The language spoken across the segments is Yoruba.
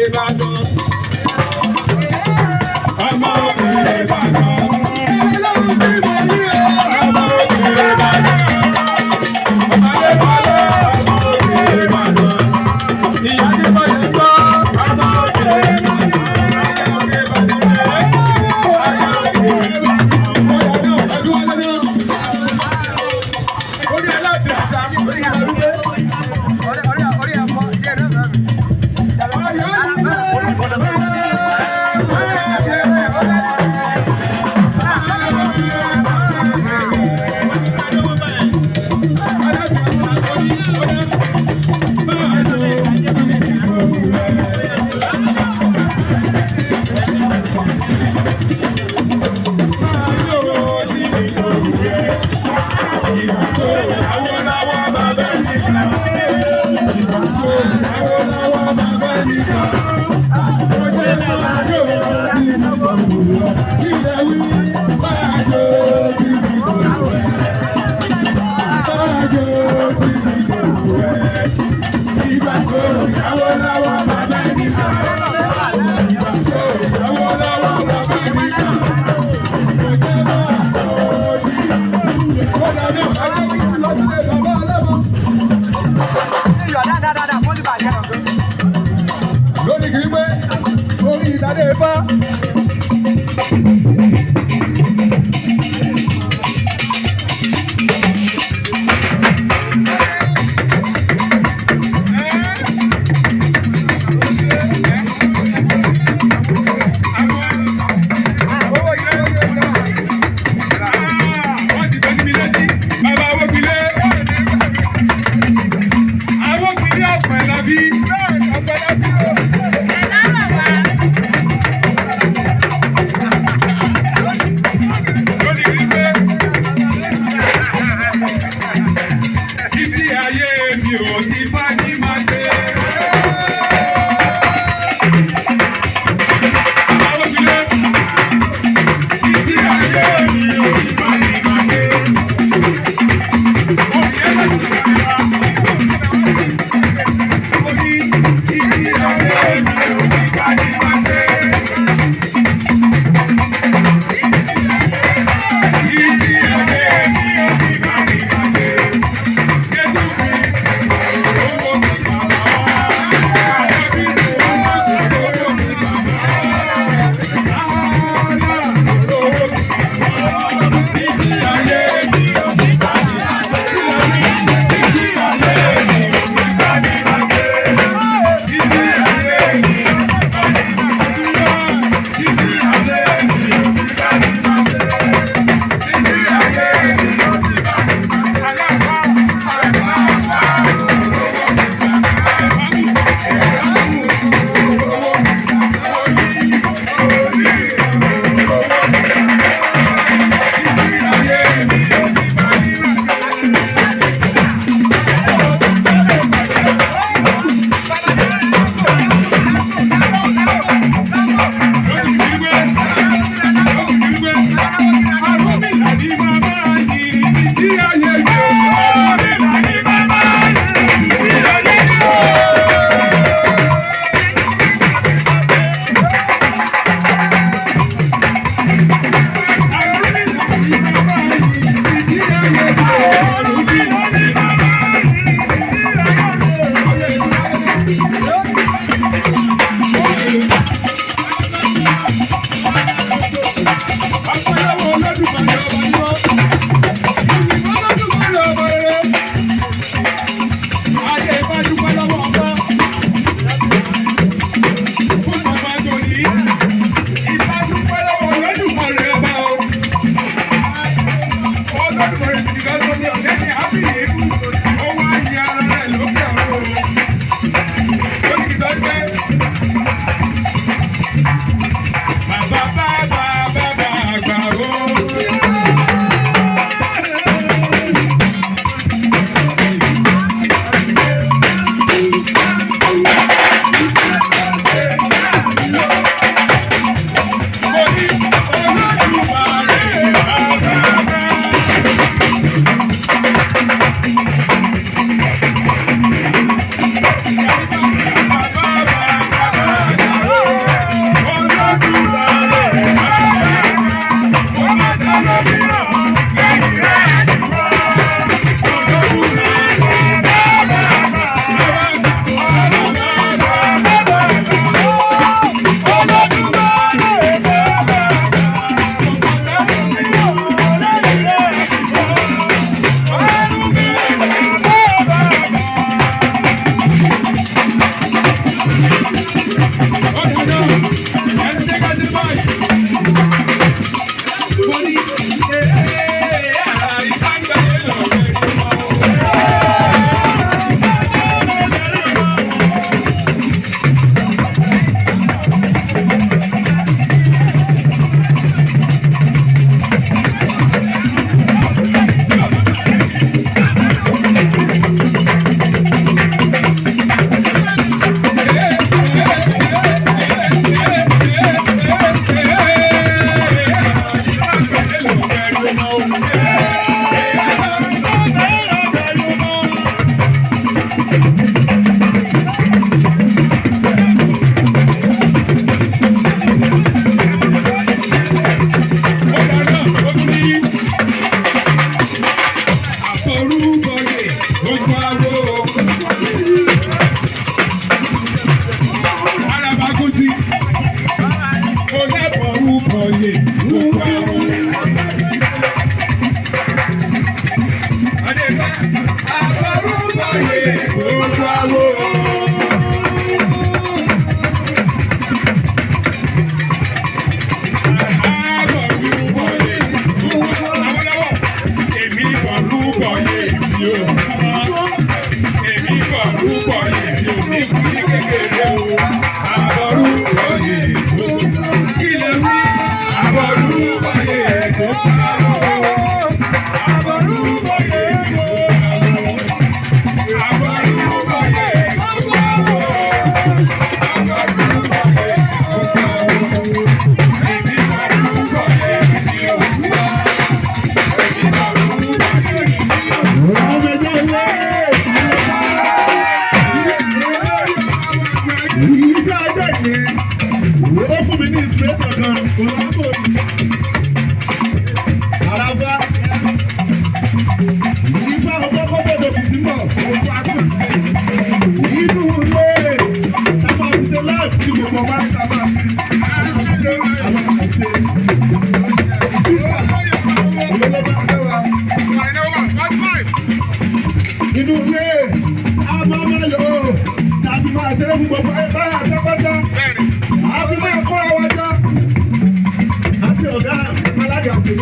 Ìbàdàn.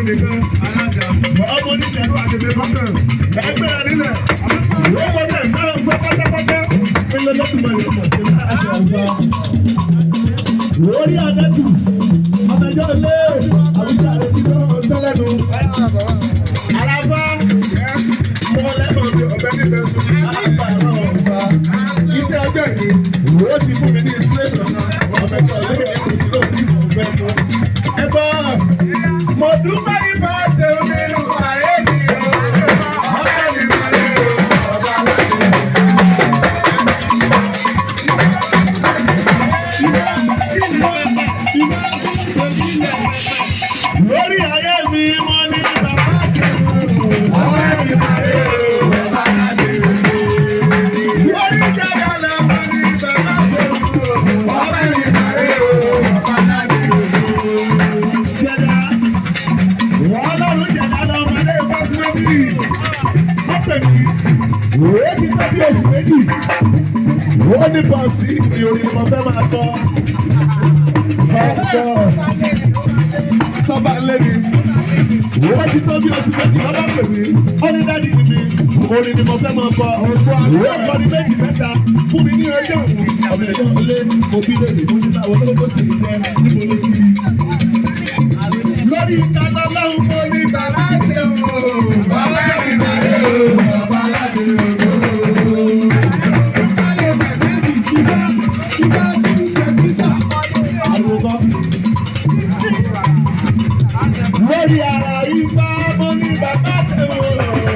nìkan ọmọ oníṣẹ́lú àtẹ̀tẹ̀ kọ́kàn ẹgbẹ́ rẹ̀ nílẹ̀ ìwé wọlé náà ń fẹ́ pátápátá ilé lọ́tùmọ̀ ìrọ̀mọ̀ sí láti ọ̀gá lórí adẹ́tù ọmọdé ilé àwùjọ àrètí náà tẹ́lẹ̀nu àràfà mọ́lẹ́mọ̀ ọ̀bẹ níbẹ̀ sùn àràfà náà ọ̀fà iṣẹ́ ọjọ́ ìní ó ti fún mi ní inspiration náà ọ̀bẹ tó ilé ẹ̀kọ́ tó ti mọ̀ fẹ́ mú ẹgbẹ́ mo dúpẹ́ ìfà ṣe onírú ayé mi ọ̀bẹ mi wọlé ọ̀bẹ aláàbò. Lórí ayé mi mo ní bàbá ṣe ọ̀bẹ mi wọlé ọ̀bẹ aláàbò. Lórí jẹ́gà náà mo ní bàbá ṣe ọ̀bẹ mi wọlé ọ̀bẹ aláàbò. Jẹ́gà wọ́n lọ́rùn jẹ̀dá lọ́mọdé fásitì ọ̀pẹ̀ mi òwe ti tẹ́bí oṣù méjì wọ́n ní pọ́ǹsì ìròyìn ni mo fẹ́ máa tọ́ fọ́ọ̀tọ́ sábà lẹ́ni wọ́n ti tẹ́bí oṣù méjì lọ́wọ́ pè mí ó ní dádì mi orin ni mo fẹ́ máa kọ́ òwe ọkọrin méjì mẹ́ta fún mi ní ọjọ́ ọ̀bẹ ẹ̀jọ́ ilé òbí lónìí mo ní báwo tó kó sì ń jẹ́ níbo ló ti rí lórí ìtajà lọ́hùn mo ní bàbá ṣe wò bàbá mi bàrẹ̀ o bàbá aládé o. Lórí ara ifá mo ní bàbá ṣe wò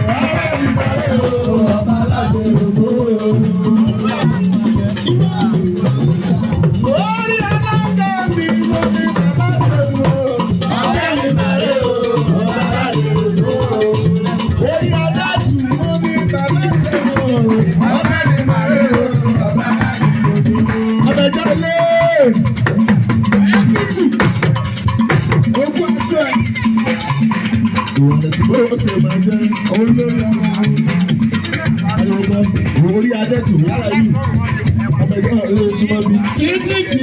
bàbá mi bàrẹ̀ o bàbá aládé o. Lórí alága mi mo ní bàbá ṣe wò. Orí adájú mo ní bàbá ṣẹ́wọ̀n ọ̀bẹ ni màrí o bàbá ọ̀bẹ̀jọ́ ilé ẹ̀tútù ogún àti ẹ̀. Ìwọ̀n ẹ̀sìn bó ṣe máa jẹ́ olórí ọmọ àyọ̀gbọ́n orí adẹ́tù yàrá yìí ọ̀bẹ̀jọ́ ilé súnmọ́ bí títí.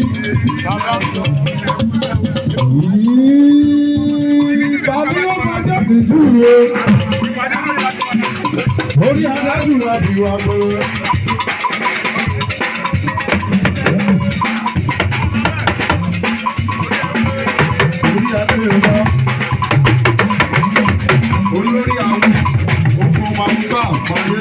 Bàbá ọmọ jẹ́ mi dúró. Orí adájú àbíwá mọ́. Orí adéwà. Olórí àwọn ogun ọmọ àgbà àpọ̀lé.